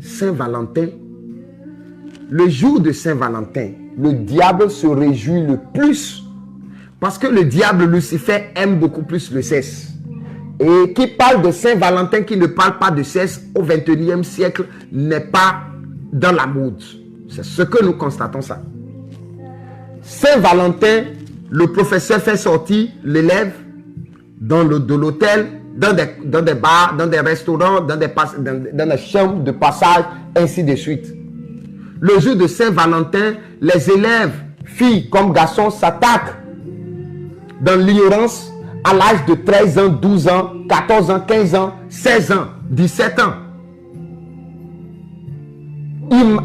Saint-Valentin, le jour de Saint-Valentin, le diable se réjouit le plus parce que le diable Lucifer aime beaucoup plus le sexe. Et qui parle de Saint-Valentin, qui ne parle pas de sexe au XXIe siècle, n'est pas dans la mode. C'est ce que nous constatons ça. Saint-Valentin, le professeur fait sortir l'élève de l'hôtel, dans des bars, dans des restaurants, dans des chambres de passage, ainsi de suite. Le jour de Saint-Valentin, les élèves, filles comme garçons, s'attaquent dans l'ignorance à l'âge de 13 ans, 12 ans, 14 ans, 15 ans, 16 ans, 17 ans.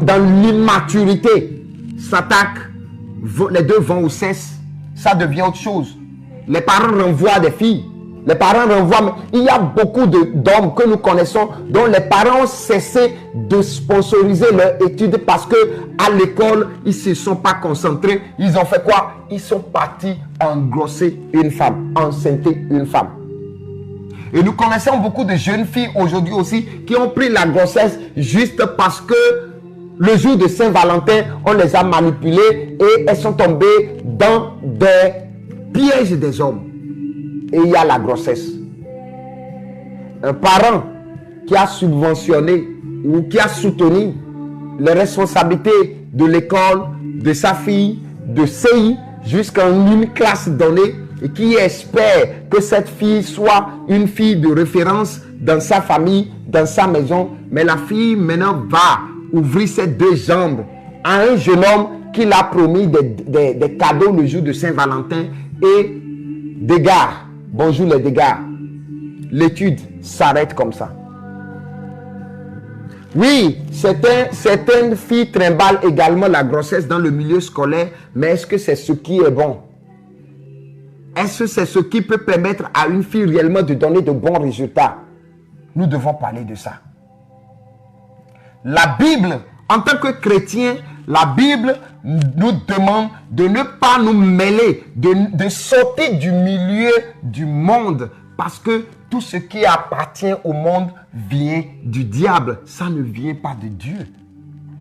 Dans l'immaturité, s'attaquent, les deux vont au cesse, ça devient autre chose. Les parents renvoient des filles. Les parents renvoient. Il y a beaucoup d'hommes que nous connaissons dont les parents ont cessé de sponsoriser leurs études parce que à l'école, ils ne se sont pas concentrés. Ils ont fait quoi? Ils sont partis engrosser une femme, enceinter une femme. Et nous connaissons beaucoup de jeunes filles aujourd'hui aussi qui ont pris la grossesse juste parce que le jour de Saint-Valentin, on les a manipulées et elles sont tombées dans des pièges des hommes. Et il y a la grossesse. Un parent qui a subventionné ou qui a soutenu les responsabilités de l'école, de sa fille, de CI, jusqu'à une classe donnée, et qui espère que cette fille soit une fille de référence dans sa famille, dans sa maison. Mais la fille maintenant va ouvrir ses deux jambes à un jeune homme qui l'a promis des cadeaux le jour de Saint-Valentin et dégâts. Bonjour les dégâts. L'étude s'arrête comme ça. Oui, certaines filles trimballent également la grossesse dans le milieu scolaire, mais est-ce que c'est ce qui est bon? Est-ce que c'est ce qui peut permettre à une fille réellement de donner de bons résultats? Nous devons parler de ça. La Bible, en tant que chrétien, la Bible nous demande de ne pas nous mêler, de sortir du milieu du monde, parce que tout ce qui appartient au monde vient du diable, ça ne vient pas de Dieu.